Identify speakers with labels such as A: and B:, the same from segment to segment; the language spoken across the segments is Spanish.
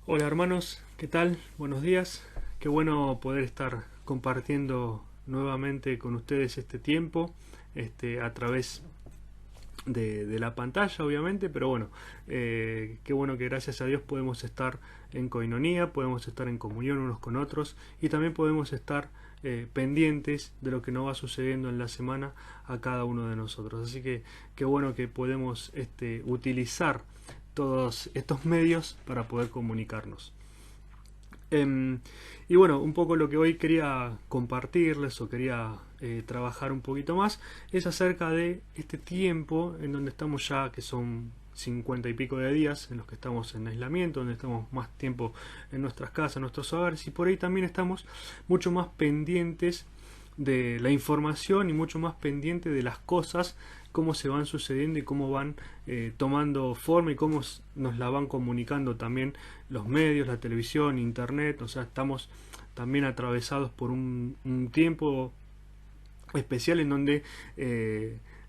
A: Hola hermanos, ¿qué tal? Buenos días. Qué bueno poder estar compartiendo nuevamente con ustedes este tiempo, a través de la pantalla, obviamente, pero bueno, qué bueno que gracias a Dios podemos estar en coinonía, podemos estar en comunión unos con otros y también podemos estar pendientes de lo que nos va sucediendo en la semana a cada uno de nosotros. Así que qué bueno que podemos utilizar todos estos medios para poder comunicarnos. Em, y bueno, un poco lo que hoy quería compartirles o quería trabajar un poquito más es acerca de este tiempo en donde estamos ya, que son 50 y pico de días en los que estamos en aislamiento, donde estamos más tiempo en nuestras casas, en nuestros hogares, y por ahí también estamos mucho más pendientes de la información y mucho más pendiente de las cosas, cómo se van sucediendo y cómo van tomando forma y cómo nos la van comunicando también los medios, la televisión, internet. O sea, estamos también atravesados por un tiempo especial en donde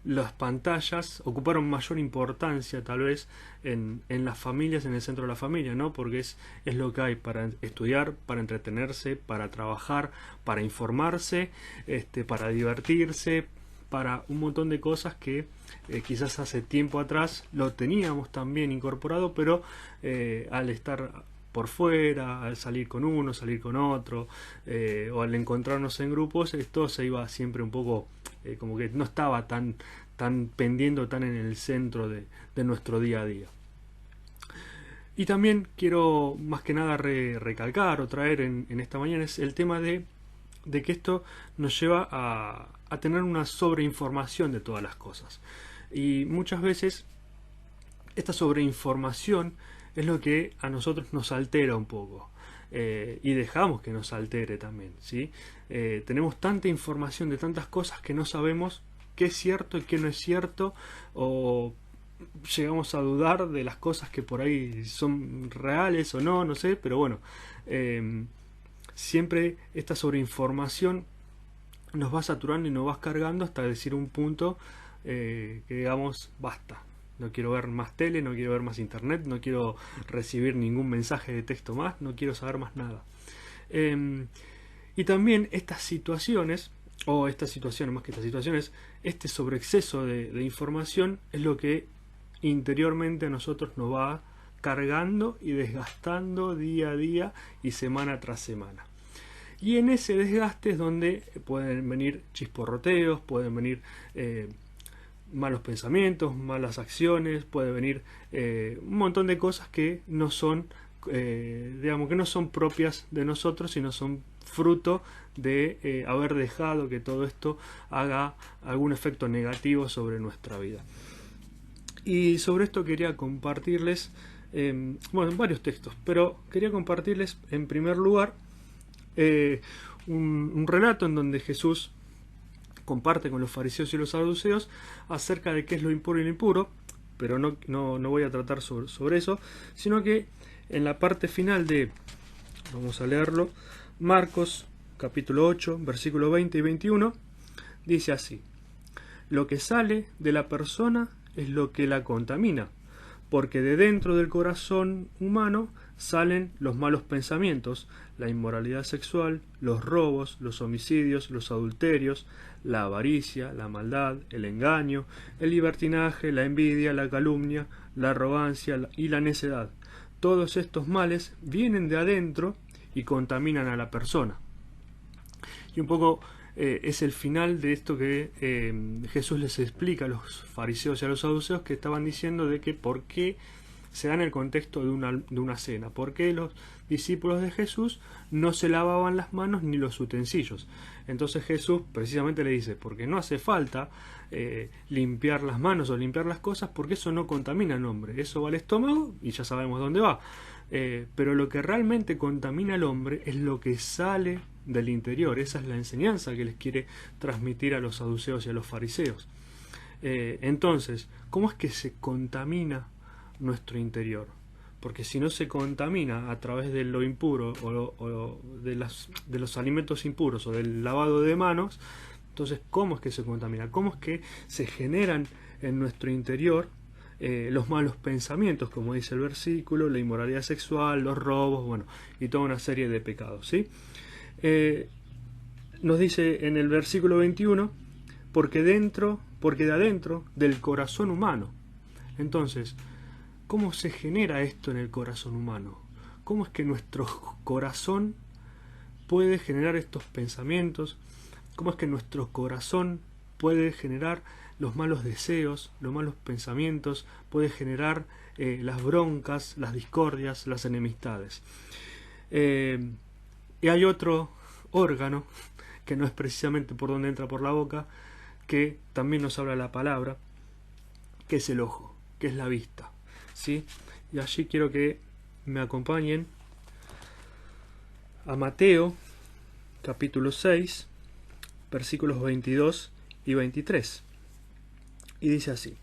A: las pantallas ocuparon mayor importancia tal vez en las familias, en el centro de la familia, ¿no? Porque es lo que hay para estudiar, para entretenerse, para trabajar, para informarse, para divertirse, para un montón de cosas que quizás hace tiempo atrás lo teníamos también incorporado, pero al estar por fuera, al salir con uno, salir con otro, o al encontrarnos en grupos, esto se iba siempre un poco, como que no estaba tan pendiendo, tan en el centro de nuestro día a día. Y también quiero más que nada recalcar o traer en esta mañana es el tema de que esto nos lleva a tener una sobreinformación de todas las cosas. Y muchas veces esta sobreinformación es lo que a nosotros nos altera un poco. Y dejamos que nos altere también, ¿sí? Tenemos tanta información de tantas cosas que no sabemos qué es cierto y qué no es cierto, o llegamos a dudar de las cosas que por ahí son reales o no, no sé, pero bueno, siempre esta sobreinformación nos va saturando y nos va cargando hasta decir un punto que digamos, basta. No quiero ver más tele, no quiero ver más internet, no quiero recibir ningún mensaje de texto más, no quiero saber más nada. Y también estas situaciones, o estas situaciones, más que estas situaciones, este sobreexceso de información es lo que interiormente a nosotros nos va cargando y desgastando día a día y semana tras semana. Y en ese desgaste es donde pueden venir chisporroteos, pueden venir malos pensamientos, malas acciones, puede venir un montón de cosas que no son, digamos, que no son propias de nosotros, sino son fruto de haber dejado que todo esto haga algún efecto negativo sobre nuestra vida. Y sobre esto quería compartirles, bueno, varios textos, pero quería compartirles en primer lugar un relato en donde Jesús comparte con los fariseos y los saduceos acerca de qué es lo impuro y lo impuro, pero no voy a tratar sobre eso, sino que en la parte final vamos a leerlo, Marcos capítulo 8, versículo 20 y 21, dice así: lo que sale de la persona es lo que la contamina, porque de dentro del corazón humano salen los malos pensamientos, la inmoralidad sexual, los robos, los homicidios, los adulterios, la avaricia, la maldad, el engaño, el libertinaje, la envidia, la calumnia, la arrogancia y la necedad. Todos estos males vienen de adentro y contaminan a la persona. Y un poco es el final de esto que Jesús les explica a los fariseos y a los saduceos, que estaban diciendo de que por qué se da en el contexto de una cena, por qué los discípulos de Jesús no se lavaban las manos ni los utensilios. Entonces Jesús precisamente le dice, porque no hace falta limpiar las manos o limpiar las cosas, porque eso no contamina al hombre, eso va al estómago y ya sabemos dónde va. Pero lo que realmente contamina al hombre es lo que sale del interior. Esa es la enseñanza que les quiere transmitir a los saduceos y a los fariseos. Entonces, ¿cómo es que se contamina nuestro interior? Porque si no se contamina a través de lo impuro o de los alimentos impuros o del lavado de manos, entonces ¿cómo es que se contamina? ¿Cómo es que se generan en nuestro interior los malos pensamientos, como dice el versículo, la inmoralidad sexual, los robos, bueno, y toda una serie de pecados, ¿sí? Nos dice en el versículo 21, porque de adentro del corazón humano. Entonces, ¿cómo se genera esto en el corazón humano? ¿Cómo es que nuestro corazón puede generar estos pensamientos? ¿Cómo es que nuestro corazón puede generar los malos deseos, los malos pensamientos, puede generar las broncas, las discordias, las enemistades? Y hay otro órgano, que no es precisamente por donde entra por la boca, que también nos habla la palabra, que es el ojo, que es la vista, ¿sí? Y allí quiero que me acompañen a Mateo, capítulo 6, versículos 22 y 23. Y dice así: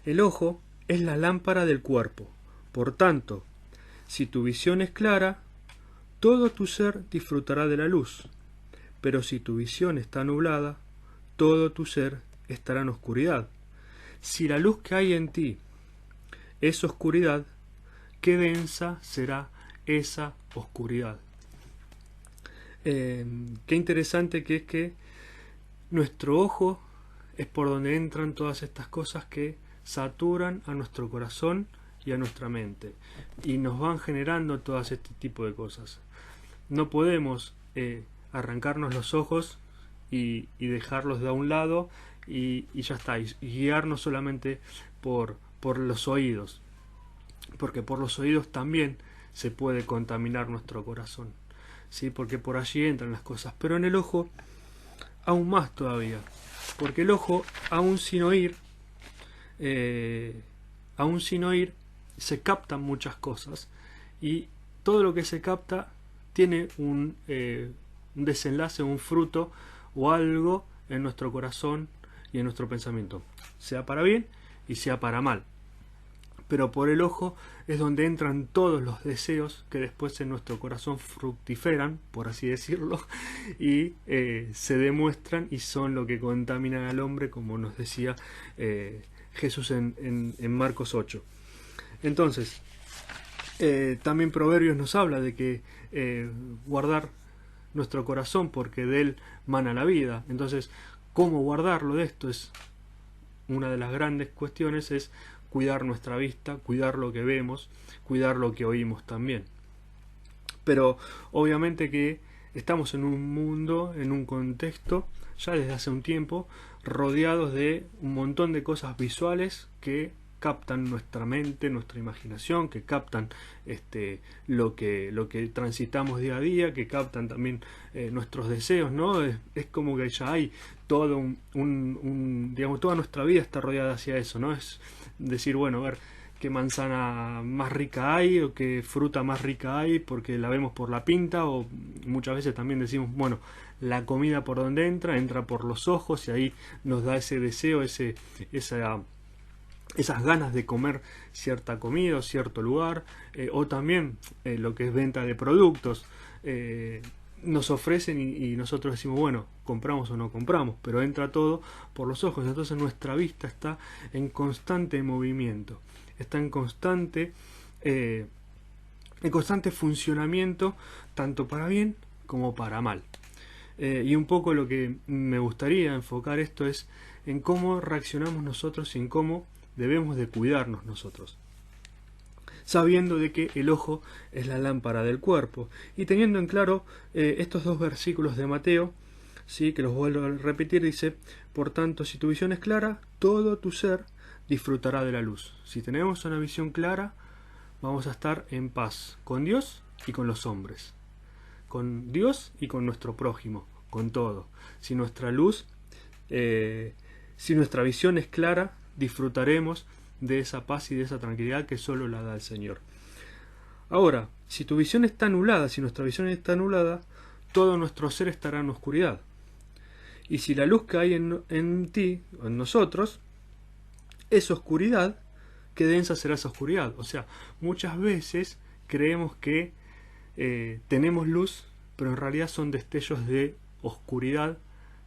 A: el ojo es la lámpara del cuerpo. Por tanto, si tu visión es clara, todo tu ser disfrutará de la luz. Pero si tu visión está nublada, todo tu ser estará en oscuridad. Si la luz que hay en ti es oscuridad, qué densa será esa oscuridad. Qué interesante que es que nuestro ojo es por donde entran todas estas cosas que saturan a nuestro corazón y a nuestra mente y nos van generando todas este tipo de cosas. No podemos arrancarnos los ojos y dejarlos de a un lado y ya está, y guiarnos solamente por los oídos, porque por los oídos también se puede contaminar nuestro corazón, ¿sí? Porque por allí entran las cosas, pero en el ojo aún más todavía, porque el ojo aún sin oír se captan muchas cosas y todo lo que se capta tiene un desenlace, un fruto o algo en nuestro corazón y en nuestro pensamiento, sea para bien y sea para mal. Pero por el ojo es donde entran todos los deseos que después en nuestro corazón fructiferan, por así decirlo, y se demuestran y son lo que contaminan al hombre, como nos decía Jesús en Marcos 8. Entonces, también Proverbios nos habla de que guardar nuestro corazón, porque de él mana la vida. Entonces, ¿cómo guardarlo de esto? Es una de las grandes cuestiones, es cuidar nuestra vista, cuidar lo que vemos, cuidar lo que oímos también. Pero obviamente que estamos en un mundo, en un contexto, ya desde hace un tiempo, rodeados de un montón de cosas visuales que captan nuestra mente, nuestra imaginación, que captan lo que transitamos día a día, que captan también nuestros deseos, ¿no? Es como que ya hay todo digamos, toda nuestra vida está rodeada hacia eso, ¿no? Es decir, bueno, a ver qué manzana más rica hay o qué fruta más rica hay porque la vemos por la pinta, o muchas veces también decimos, bueno, la comida por donde entra por los ojos y ahí nos da ese deseo, esas ganas de comer cierta comida o cierto lugar, o también lo que es venta de productos. Nos ofrecen y nosotros decimos, bueno, compramos o no compramos, pero entra todo por los ojos. Entonces nuestra vista está en constante movimiento, está en constante funcionamiento, tanto para bien como para mal. Y un poco lo que me gustaría enfocar esto es en cómo reaccionamos nosotros y en cómo debemos de cuidarnos nosotros, sabiendo de que el ojo es la lámpara del cuerpo y teniendo en claro estos dos versículos de Mateo, sí, que los vuelvo a repetir. Dice: por tanto, si tu visión es clara, todo tu ser disfrutará de la luz. Si tenemos una visión clara, vamos a estar en paz con Dios y con los hombres, con Dios y con nuestro prójimo, con todo. Si nuestra visión es clara, disfrutaremos de esa paz y de esa tranquilidad que solo la da el Señor. Ahora, si tu visión está anulada, si nuestra visión está anulada, todo nuestro ser estará en oscuridad. Y si la luz que hay en ti, en nosotros, es oscuridad, qué densa será esa oscuridad. O sea, muchas veces creemos que tenemos luz, pero en realidad son destellos de oscuridad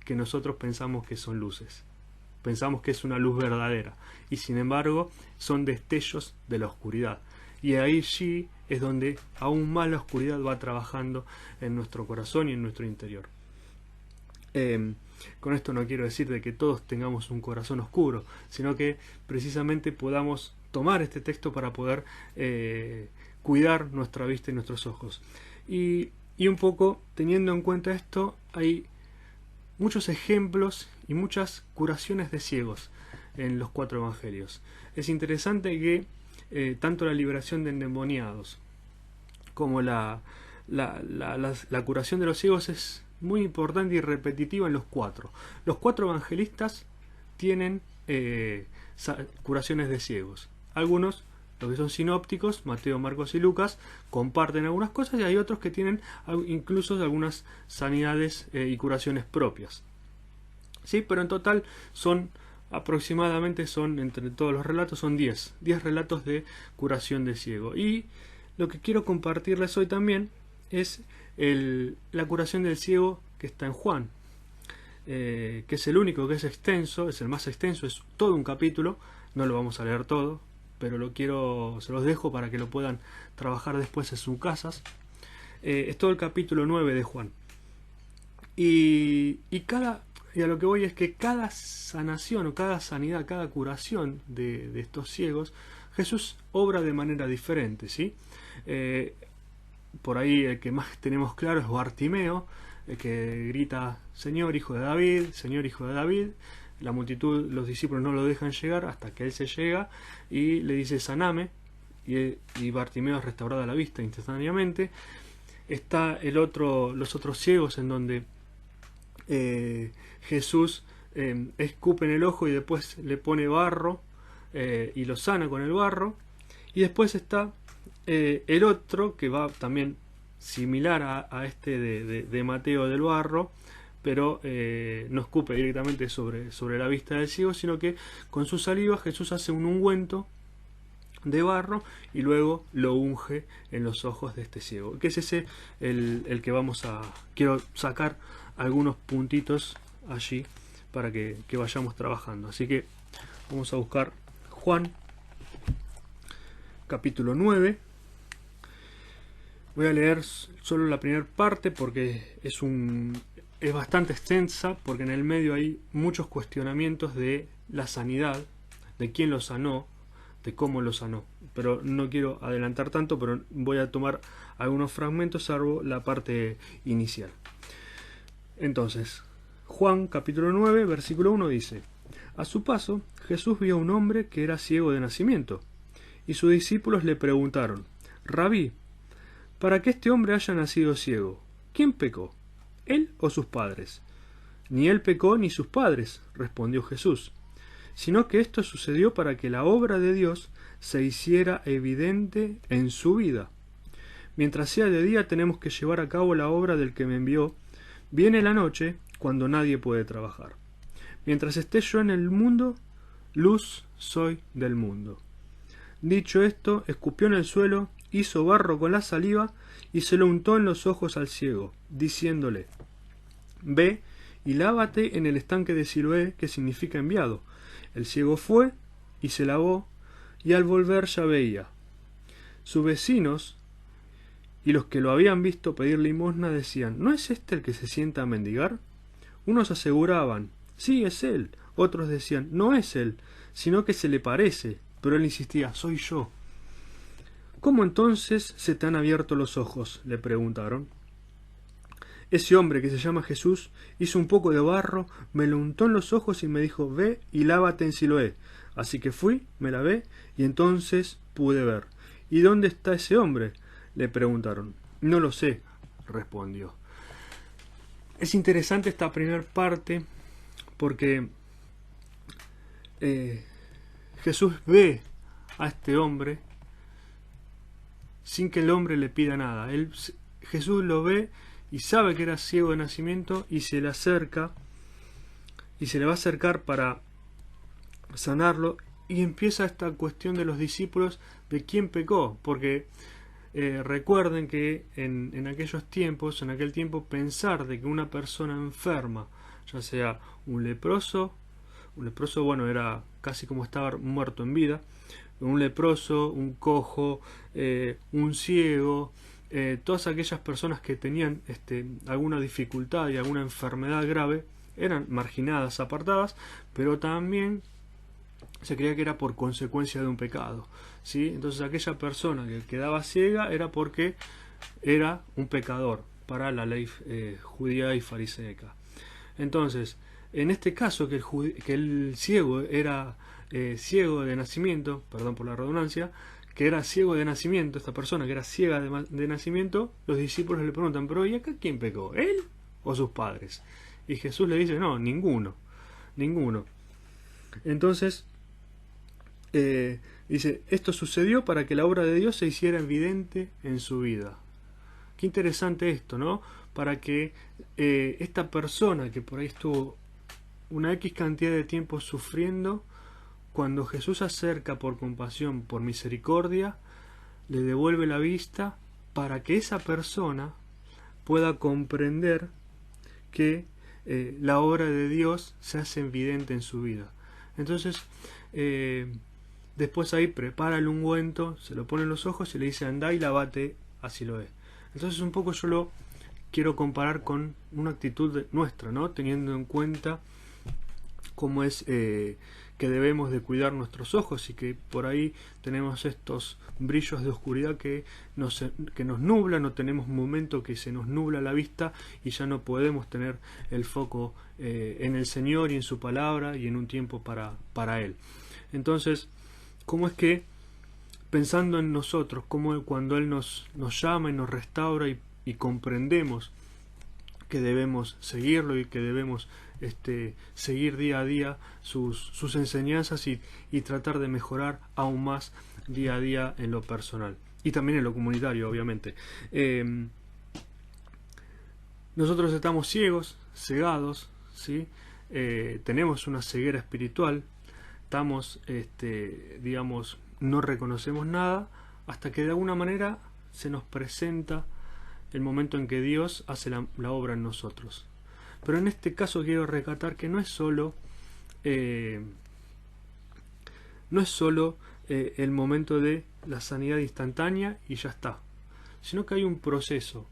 A: que nosotros pensamos que son luces. pensamos que es una luz verdadera, y sin embargo son destellos de la oscuridad. Y ahí sí es donde aún más la oscuridad va trabajando en nuestro corazón y en nuestro interior. Con esto no quiero decir de que todos tengamos un corazón oscuro, sino que precisamente podamos tomar este texto para poder cuidar nuestra vista y nuestros ojos. Y un poco teniendo en cuenta esto, hay muchos ejemplos y muchas curaciones de ciegos en los 4 evangelios. Es interesante que tanto la liberación de endemoniados como la curación de los ciegos es muy importante y repetitiva en los 4. Los 4 evangelistas tienen curaciones de ciegos. Algunos, los que son sinópticos, Mateo, Marcos y Lucas, comparten algunas cosas, y hay otros que tienen incluso algunas sanidades y curaciones propias. ¿Sí? Pero en total aproximadamente entre todos los relatos son 10 relatos de curación de ciego. Y lo que quiero compartirles hoy también es la curación del ciego que está en Juan, que es el único que es extenso, es el más extenso, es todo un capítulo. No lo vamos a leer todo, pero se los dejo para que lo puedan trabajar después en sus casas. Es todo el capítulo 9 de Juan. Y a lo que voy es que cada sanación o cada sanidad, cada curación de estos ciegos, Jesús obra de manera diferente, ¿sí? Por ahí el que más tenemos claro es Bartimeo, el que grita: Señor, hijo de David, Señor, hijo de David. La multitud, los discípulos no lo dejan llegar hasta que él se llega y le dice: saname, y Bartimeo es restaurada la vista instantáneamente. Está los otros ciegos en donde Jesús escupe en el ojo y después le pone barro y lo sana con el barro. Y después está el otro que va también similar a este de Mateo del barro, pero no escupe directamente sobre la vista del ciego, sino que con su saliva Jesús hace un ungüento de barro y luego lo unge en los ojos de este ciego, que es ese el que quiero sacar algunos puntitos allí para que vayamos trabajando. Así que vamos a buscar Juan capítulo 9. Voy a leer solo la primera parte porque es bastante extensa, porque en el medio hay muchos cuestionamientos de la sanidad, de quién lo sanó, de cómo lo sanó. Pero no quiero adelantar tanto, pero voy a tomar algunos fragmentos salvo la parte inicial. Entonces, Juan capítulo 9, versículo 1 dice: a su paso, Jesús vio a un hombre que era ciego de nacimiento, y sus discípulos le preguntaron: Rabí, para que este hombre haya nacido ciego, ¿quién pecó, él o sus padres? Ni él pecó ni sus padres, respondió Jesús, sino que esto sucedió para que la obra de Dios se hiciera evidente en su vida. Mientras sea de día tenemos que llevar a cabo la obra del que me envió. Viene la noche cuando nadie puede trabajar. Mientras esté yo en el mundo, luz soy del mundo. Dicho esto, escupió en el suelo, hizo barro con la saliva y se lo untó en los ojos al ciego, diciéndole: ve y lávate en el estanque de Siloé, que significa enviado. El ciego fue y se lavó, y al volver ya veía. Sus vecinos y los que lo habían visto pedir limosna decían: ¿no es este el que se sienta a mendigar? Unos aseguraban: sí, es él. Otros decían: no es él, sino que se le parece. Pero él insistía: soy yo. ¿Cómo entonces se te han abierto los ojos?, le preguntaron. Ese hombre, que se llama Jesús, hizo un poco de barro, me lo untó en los ojos y me dijo: ve y lávate en Siloé. Así que fui, me lavé y entonces pude ver. ¿Y dónde está ese hombre?, le preguntaron. No lo sé, respondió. Es interesante esta primera parte porque Jesús ve a este hombre sin que el hombre le pida nada. Jesús lo ve y sabe que era ciego de nacimiento y se le acerca y se le va a acercar para sanarlo, y empieza esta cuestión de los discípulos de quién pecó, porque recuerden que en aquellos tiempos, en aquel tiempo, pensar de que una persona enferma, ya sea un leproso, Un leproso, bueno, era casi como estar muerto en vida. Un leproso, un cojo, un ciego, todas aquellas personas que tenían alguna dificultad y alguna enfermedad grave eran marginadas, apartadas, pero también se creía que era por consecuencia de un pecado, ¿sí? Entonces aquella persona que quedaba ciega era porque era un pecador para la ley judía y fariseica. Entonces, en este caso que el ciego era ciego de nacimiento, perdón por la redundancia, que era ciego de nacimiento, esta persona que era ciega de nacimiento, los discípulos le preguntan, pero ¿y acá quién pecó? ¿Él o sus padres? Y Jesús le dice, no, ninguno. Entonces, dice, esto sucedió para que la obra de Dios se hiciera evidente en su vida. Qué interesante esto, ¿no? Para que esta persona que por ahí estuvo una X cantidad de tiempo sufriendo, cuando Jesús se acerca por compasión, por misericordia, le devuelve la vista para que esa persona pueda comprender que la obra de Dios se hace evidente en su vida. Entonces, después ahí prepara el ungüento, se lo pone en los ojos y le dice, andá y lavate a Siloé. Entonces un poco yo lo quiero comparar con una actitud nuestra, ¿no? Teniendo en cuenta cómo es que debemos de cuidar nuestros ojos y que por ahí tenemos estos brillos de oscuridad que nos nublan, o tenemos un momento que se nos nubla la vista y ya no podemos tener el foco en el Señor y en su palabra y en un tiempo para Él. Entonces, ¿cómo es que pensando en nosotros, cómo cuando Él nos llama y nos restaura y comprendemos que debemos seguirlo y que debemos seguir día a día sus enseñanzas y tratar de mejorar aún más día a día en lo personal y también en lo comunitario, obviamente. Nosotros estamos ciegos, cegados, ¿sí? Tenemos una ceguera espiritual, estamos, digamos, no reconocemos nada hasta que de alguna manera se nos presenta el momento en que Dios hace la obra en nosotros. Pero en este caso quiero recatar que no es solo el momento de la sanidad instantánea y ya está, sino que hay un proceso.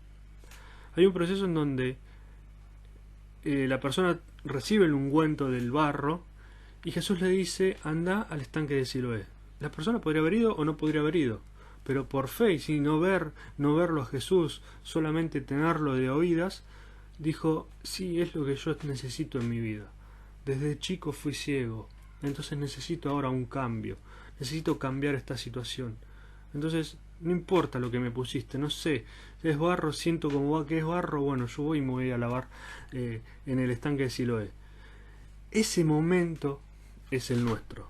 A: Hay un proceso en donde la persona recibe el ungüento del barro y Jesús le dice, anda al estanque de Siloé. La persona podría haber ido o no podría haber ido, pero por fe y sin no verlo a Jesús, solamente tenerlo de oídas, dijo, sí, es lo que yo necesito en mi vida. Desde chico fui ciego, entonces necesito ahora un cambio, necesito cambiar esta situación. Entonces, no importa lo que me pusiste, no sé, es barro, siento como va que es barro, bueno, yo voy y me voy a lavar en el estanque de Siloé. Ese momento es el nuestro.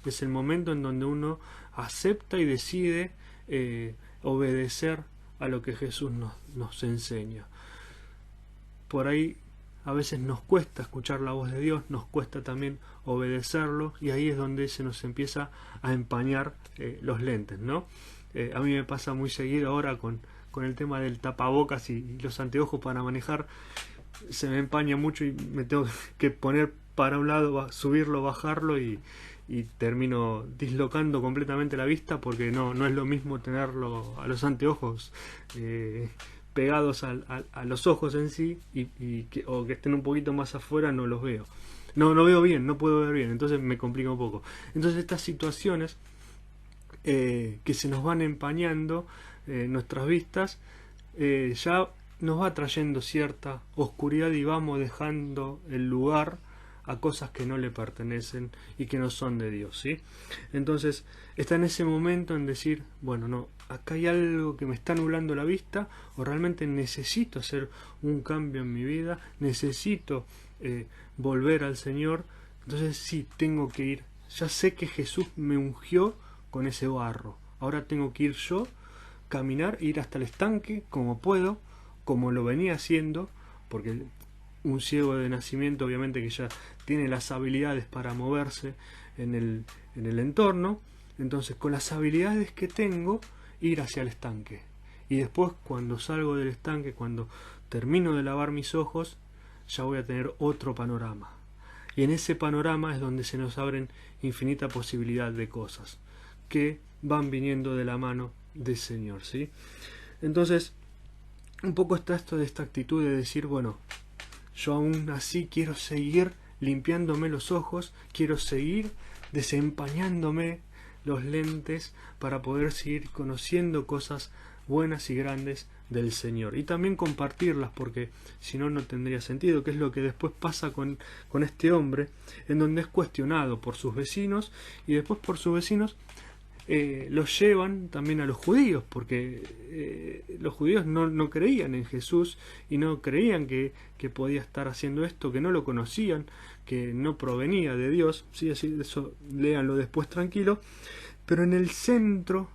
A: Es el momento en donde uno acepta y decide obedecer a lo que Jesús nos enseña. Por ahí a veces nos cuesta escuchar la voz de Dios, nos cuesta también obedecerlo, y ahí es donde se nos empieza a empañar los lentes, ¿no? A mí me pasa muy seguido ahora con el tema del tapabocas y los anteojos para manejar, se me empaña mucho y me tengo que poner para un lado, subirlo, bajarlo y termino dislocando completamente la vista porque no es lo mismo tenerlo a los anteojos pegados a los ojos en sí o que estén un poquito más afuera, no los veo. No veo bien, no puedo ver bien, entonces me complica un poco. Entonces estas situaciones que se nos van empañando nuestras vistas ya nos va trayendo cierta oscuridad y vamos dejando el lugar a cosas que no le pertenecen y que no son de Dios, ¿sí? Entonces está en ese momento en decir, bueno, no, acá hay algo que me está nublando la vista, o realmente necesito hacer un cambio en mi vida, necesito volver al Señor. Entonces sí, tengo que ir, ya sé que Jesús me ungió con ese barro, ahora tengo que ir yo, caminar, ir hasta el estanque como puedo, como lo venía haciendo, porque un ciego de nacimiento obviamente que ya tiene las habilidades para moverse en el entorno, entonces con las habilidades que tengo, ir hacia el estanque, y después cuando salgo del estanque, cuando termino de lavar mis ojos, ya voy a tener otro panorama. Y en ese panorama es donde se nos abren infinita posibilidad de cosas que van viniendo de la mano del Señor, ¿sí? Entonces, un poco está esto de esta actitud de decir, bueno, yo aún así quiero seguir limpiándome los ojos, quiero seguir desempañándome los lentes para poder seguir conociendo cosas buenas y grandes del Señor, y también compartirlas, porque si no, no tendría sentido, que es lo que después pasa con este hombre, en donde es cuestionado por sus vecinos, y después por sus vecinos los llevan también a los judíos, porque los judíos no creían en Jesús y no creían que podía estar haciendo esto, que no lo conocían, que no provenía de Dios, ¿sí? Así, eso léanlo después tranquilo. Pero en el centro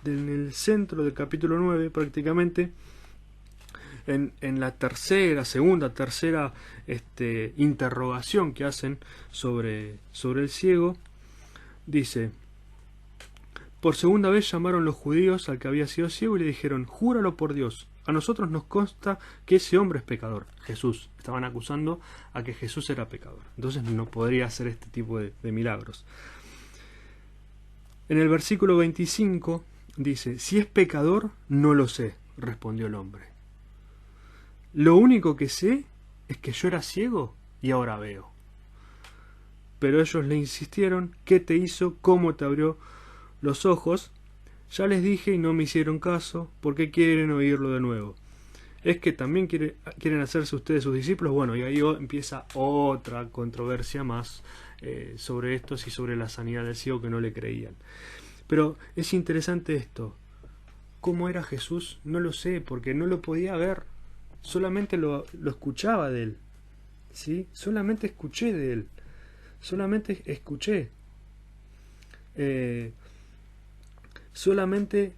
A: del capítulo 9, prácticamente, en la segunda, tercera interrogación que hacen sobre el ciego, dice: por segunda vez llamaron los judíos al que había sido ciego y le dijeron: júralo por Dios, a nosotros nos consta que ese hombre es pecador. Jesús. Estaban acusando a que Jesús era pecador. Entonces no podría hacer este tipo de milagros. En el versículo 25 dice: si es pecador, no lo sé, respondió el hombre. Lo único que sé es que yo era ciego y ahora veo. Pero ellos le insistieron: ¿qué te hizo? ¿Cómo te abrió los ojos? Ya les dije y no me hicieron caso. ¿Por qué quieren oírlo de nuevo? ¿Es que también quieren hacerse ustedes sus discípulos? Bueno, y ahí empieza otra controversia más sobre estos y sobre la sanidad del ciego, que no le creían. Pero es interesante esto. ¿Cómo era Jesús? No lo sé, porque no lo podía ver. Solamente lo escuchaba de él, ¿sí? Solamente escuché de él. Solamente escuché. Solamente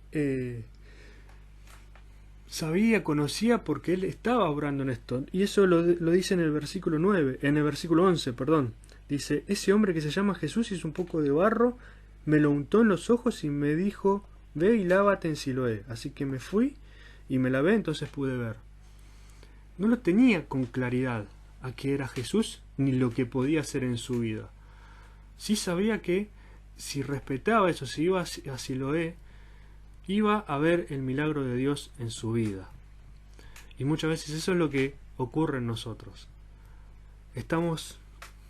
A: sabía, conocía, porque él estaba obrando en esto. Y eso lo dice en el versículo 9, en el versículo 11, perdón. Dice: ese hombre que se llama Jesús hizo un poco de barro, me lo untó en los ojos y me dijo: ve y lávate en Siloé. Así que me fui y me lavé, entonces pude ver. No lo tenía con claridad a qué era Jesús ni lo que podía hacer en su vida. Sí sabía que si respetaba eso, si iba a Siloé, iba a ver el milagro de Dios en su vida. Y muchas veces eso es lo que ocurre en nosotros. Estamos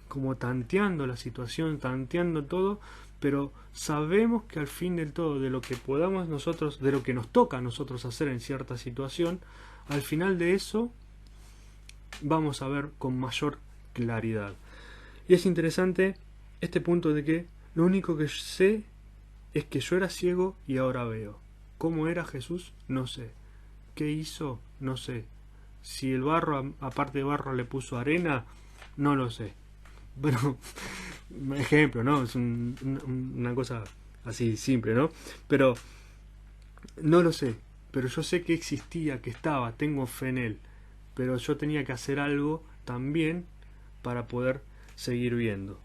A: como tanteando la situación, tanteando todo, pero sabemos que al fin del todo, de lo que podamos nosotros, de lo que nos toca a nosotros hacer en cierta situación, al final de eso vamos a ver con mayor claridad. Y es interesante este punto de que lo único que sé es que yo era ciego y ahora veo. ¿Cómo era Jesús? No sé. ¿Qué hizo? No sé. Si el barro, aparte de barro, le puso arena, no lo sé. Bueno, ejemplo, ¿no? Es una cosa así simple, ¿no? Pero no lo sé. Pero yo sé que existía, que estaba, tengo fe en él. Pero yo tenía que hacer algo también para poder seguir viendo.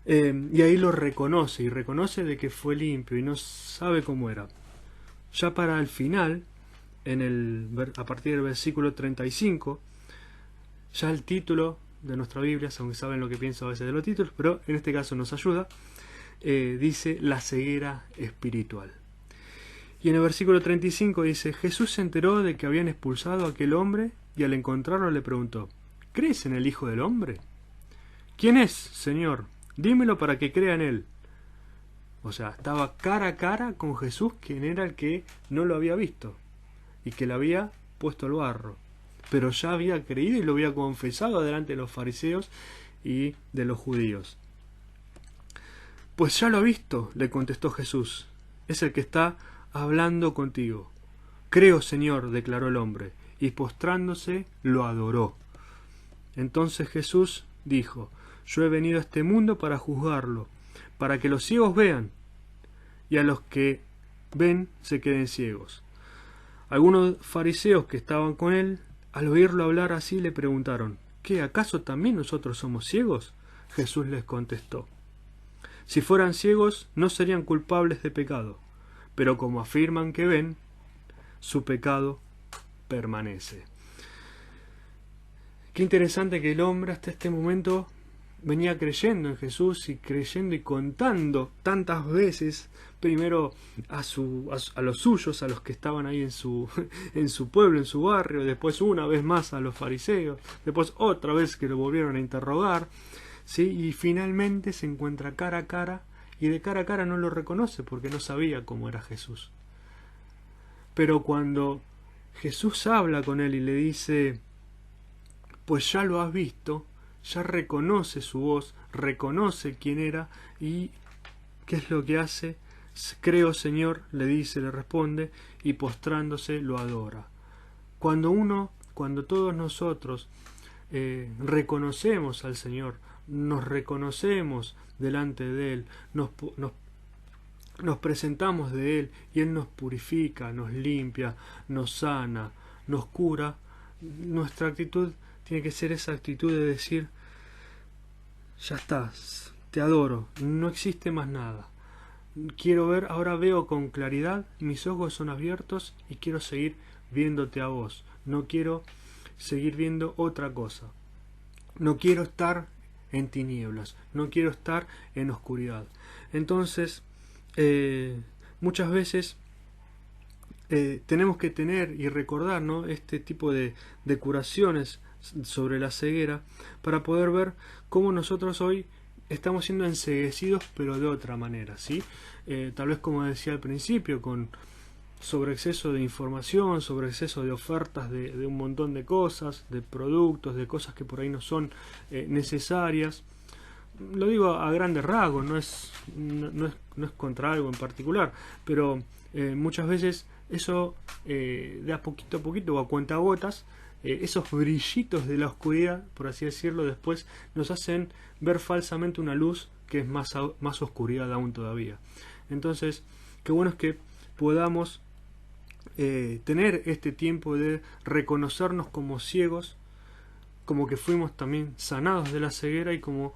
A: Y ahí lo reconoce, y reconoce de que fue limpio y no sabe cómo era. Ya para el final, a partir del versículo 35, ya el título de nuestra Biblia, aunque saben lo que pienso a veces de los títulos, pero en este caso nos ayuda, dice: la ceguera espiritual. Y en el versículo 35 dice: Jesús se enteró de que habían expulsado a aquel hombre y al encontrarlo le preguntó: ¿crees en el Hijo del Hombre? ¿Quién es, Señor? Dímelo para que crea en él. O sea, estaba cara a cara con Jesús, quien era el que no lo había visto y que le había puesto el barro, pero ya había creído y lo había confesado delante de los fariseos y de los judíos. Pues ya lo ha visto, le contestó Jesús, es el que está hablando contigo. Creo, Señor, declaró el hombre, y postrándose lo adoró. Entonces Jesús dijo: yo he venido a este mundo para juzgarlo, para que los ciegos vean, y a los que ven se queden ciegos. Algunos fariseos que estaban con él, al oírlo hablar así, le preguntaron: ¿qué, acaso también nosotros somos ciegos? Jesús les contestó: si fueran ciegos, no serían culpables de pecado, pero como afirman que ven, su pecado permanece. Qué interesante que el hombre hasta este momento venía creyendo en Jesús y creyendo y contando tantas veces, primero a los suyos, a los que estaban ahí en su, en su pueblo, en su barrio, después una vez más a los fariseos, después otra vez que lo volvieron a interrogar, ¿sí? Y finalmente se encuentra cara a cara, y de cara a cara no lo reconoce porque no sabía cómo era Jesús. Pero cuando Jesús habla con él y le dice, pues ya lo has visto, ya reconoce su voz, reconoce quién era, y ¿qué es lo que hace? Creo, Señor, le dice, le responde, y postrándose lo adora. Cuando todos nosotros reconocemos al Señor, nos reconocemos delante de Él, nos presentamos de Él, y Él nos purifica, nos limpia, nos sana, nos cura, nuestra actitud tiene que ser esa actitud de decir, ya estás, te adoro, no existe más nada. Quiero ver, ahora veo con claridad, mis ojos son abiertos y quiero seguir viéndote a vos. No quiero seguir viendo otra cosa. No quiero estar en tinieblas, no quiero estar en oscuridad. Entonces, muchas veces tenemos que tener y recordar, ¿no?, este tipo de curaciones sobre la ceguera para poder ver cómo nosotros hoy estamos siendo enceguecidos, pero de otra manera, ¿sí? Tal vez, como decía al principio, con sobreexceso de información, sobreexceso de ofertas de un montón de cosas, de productos, de cosas que por ahí no son necesarias. Lo digo a grandes rasgos, no es contra algo en particular, pero muchas veces eso de a poquito o a cuentagotas, esos brillitos de la oscuridad, por así decirlo, después nos hacen ver falsamente una luz que es más oscuridad aún todavía. Entonces, qué bueno es que podamos tener este tiempo de reconocernos como ciegos, como que fuimos también sanados de la ceguera, y como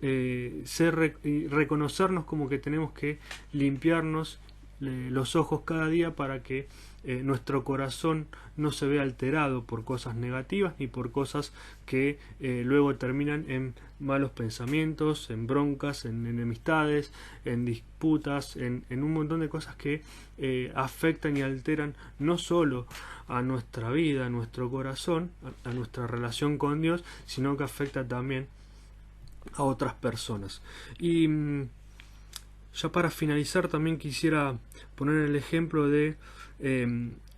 A: reconocernos como que tenemos que limpiarnos los ojos cada día para que nuestro corazón no se vea alterado por cosas negativas ni por cosas que luego terminan en malos pensamientos, en broncas, en enemistades, en disputas, en un montón de cosas que afectan y alteran no solo a nuestra vida, a nuestro corazón, a nuestra relación con Dios, sino que afecta también a otras personas. Y ya para finalizar, también quisiera poner el ejemplo de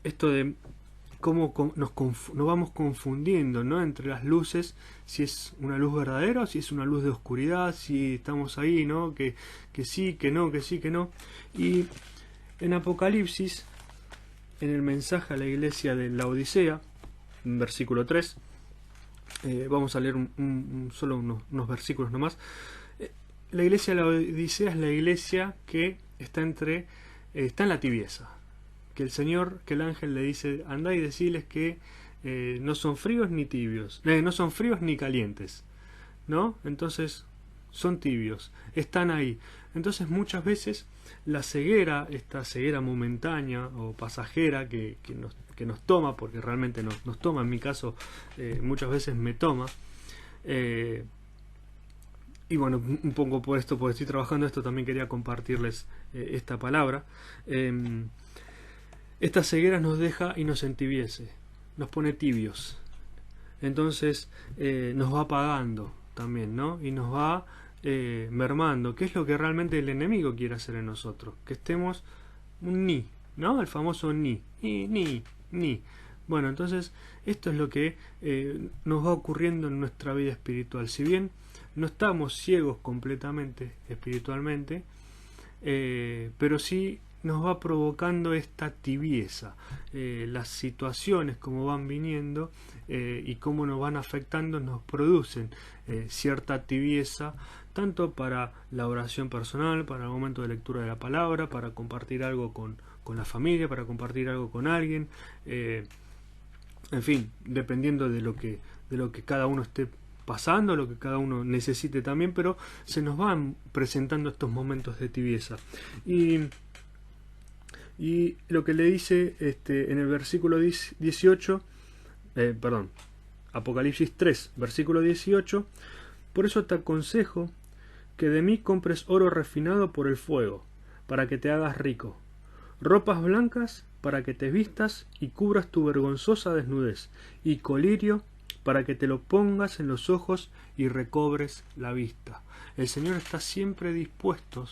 A: esto de cómo nos vamos confundiendo, ¿no?, entre las luces, si es una luz verdadera o si es una luz de oscuridad, si estamos ahí, ¿no?, que sí, que no, que sí, que no. Y en Apocalipsis, en el mensaje a la iglesia de la Odisea, en versículo 3, vamos a leer solo unos versículos nomás. La iglesia de la Odisea es la iglesia que está en la tibieza, que el ángel le dice, andá y decirles que no son fríos ni tibios, no son fríos ni calientes, ¿no? Entonces son tibios, están ahí. Entonces muchas veces la ceguera, esta ceguera momentánea o pasajera que nos toma, porque realmente nos toma, en mi caso muchas veces me toma, y bueno, un poco por esto, porque estoy trabajando esto, también quería compartirles esta palabra. Esta ceguera nos deja y nos entibiece, nos pone tibios. Entonces nos va apagando también, ¿no? Y nos va mermando. ¿Qué es lo que realmente el enemigo quiere hacer en nosotros? Que estemos un ni, ¿no? El famoso ni. Ni. Bueno, entonces esto es lo que nos va ocurriendo en nuestra vida espiritual. Si bien no estamos ciegos completamente espiritualmente, pero sí nos va provocando esta tibieza. Las situaciones como van viniendo y cómo nos van afectando nos producen cierta tibieza, tanto para la oración personal, para el momento de lectura de la palabra, para compartir algo con la familia, para compartir algo con alguien, en fin, dependiendo de lo que cada uno esté pasando, lo que cada uno necesite también, pero se nos van presentando estos momentos de tibieza. Y lo que le dice en el versículo 18, Apocalipsis 3, versículo 18, Por eso te aconsejo que de mí compres oro refinado por el fuego, para que te hagas rico, ropas blancas para que te vistas y cubras tu vergonzosa desnudez, y colirio para que te lo pongas en los ojos y recobres la vista. El Señor está siempre dispuesto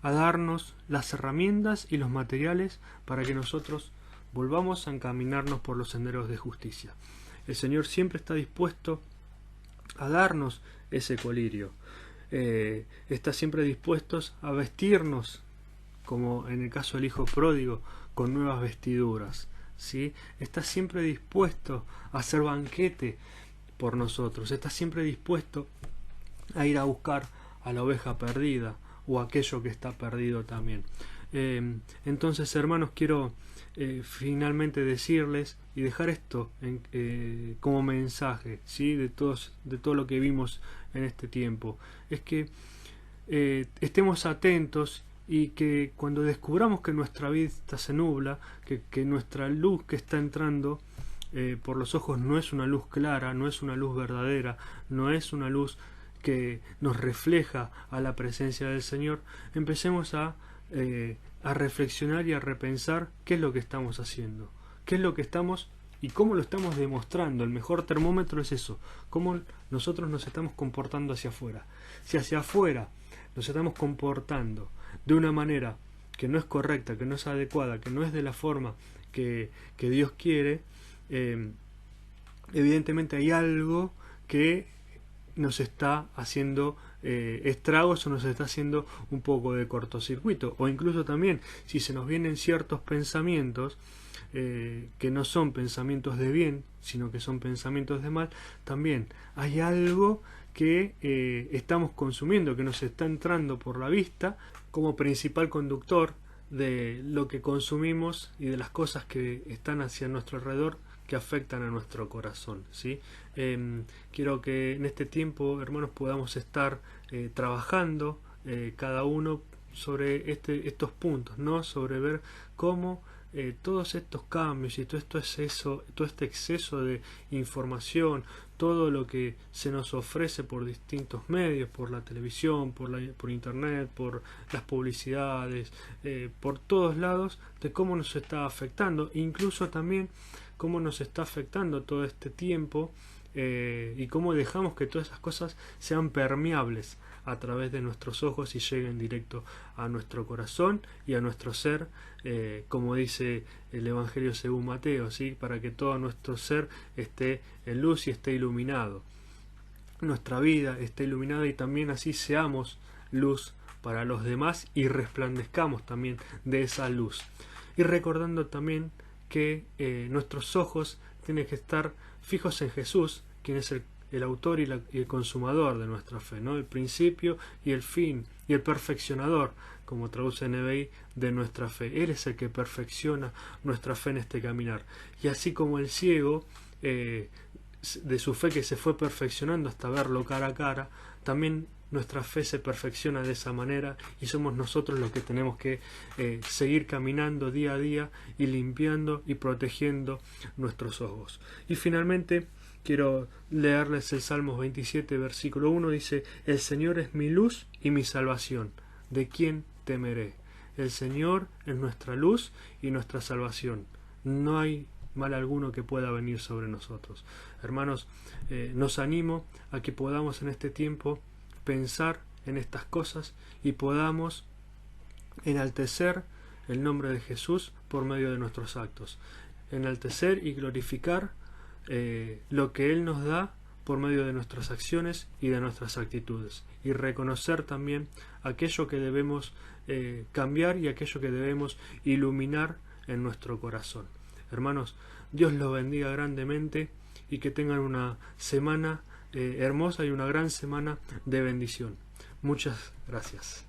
A: a darnos las herramientas y los materiales para que nosotros volvamos a encaminarnos por los senderos de justicia. El Señor siempre está dispuesto a darnos ese colirio. Está siempre dispuesto a vestirnos, como en el caso del hijo pródigo, con nuevas vestiduras, ¿sí? Está siempre dispuesto a hacer banquete por nosotros. Está siempre dispuesto a ir a buscar a la oveja perdida o aquello que está perdido también. Entonces, hermanos, quiero finalmente decirles y dejar esto como mensaje, ¿sí? de todo lo que vimos en este tiempo. Es que estemos atentos y que cuando descubramos que nuestra vista se nubla, que nuestra luz que está entrando por los ojos no es una luz clara, no es una luz verdadera, no es una luz que nos refleja a la presencia del Señor, empecemos a reflexionar y a repensar qué es lo que estamos haciendo, qué es lo que estamos y cómo lo estamos demostrando. El mejor termómetro es eso, cómo nosotros nos estamos comportando hacia afuera. Si hacia afuera nos estamos comportando de una manera que no es correcta, que no es adecuada, que no es de la forma que Dios quiere, evidentemente hay algo que nos está haciendo estragos o nos está haciendo un poco de cortocircuito. O incluso también si se nos vienen ciertos pensamientos que no son pensamientos de bien, sino que son pensamientos de mal, también hay algo que estamos consumiendo, que nos está entrando por la vista como principal conductor de lo que consumimos y de las cosas que están hacia nuestro alrededor, que afectan a nuestro corazón, ¿sí? Quiero que en este tiempo, hermanos, podamos estar trabajando cada uno sobre estos puntos, ¿no? Sobre ver cómo todos estos cambios y todo este exceso de información, todo lo que se nos ofrece por distintos medios, por la televisión, por internet, por las publicidades, por todos lados, de cómo nos está afectando, incluso también cómo nos está afectando todo este tiempo y cómo dejamos que todas esas cosas sean permeables a través de nuestros ojos y lleguen directo a nuestro corazón y a nuestro ser, como dice el Evangelio según Mateo, ¿sí? Para que todo nuestro ser esté en luz y esté iluminado. Nuestra vida esté iluminada y también así seamos luz para los demás y resplandezcamos también de esa luz. Y recordando también que nuestros ojos tienen que estar fijos en Jesús, quien es el autor y el consumador de nuestra fe, ¿no? El principio y el fin y el perfeccionador, como traduce NBI, de nuestra fe. Él es el que perfecciona nuestra fe en este caminar. Y así como el ciego, de su fe que se fue perfeccionando hasta verlo cara a cara, también nuestra fe se perfecciona de esa manera y somos nosotros los que tenemos que seguir caminando día a día y limpiando y protegiendo nuestros ojos. Y finalmente quiero leerles el Salmos 27, versículo 1, dice: El Señor es mi luz y mi salvación, ¿de quién temeré? El Señor es nuestra luz y nuestra salvación. No hay mal alguno que pueda venir sobre nosotros. Hermanos, nos animo a que podamos en este tiempo pensar en estas cosas y podamos enaltecer el nombre de Jesús por medio de nuestros actos, enaltecer y glorificar lo que Él nos da por medio de nuestras acciones y de nuestras actitudes, y reconocer también aquello que debemos cambiar y aquello que debemos iluminar en nuestro corazón. Hermanos, Dios los bendiga grandemente y que tengan una semana hermosa y una gran semana de bendición. Muchas gracias.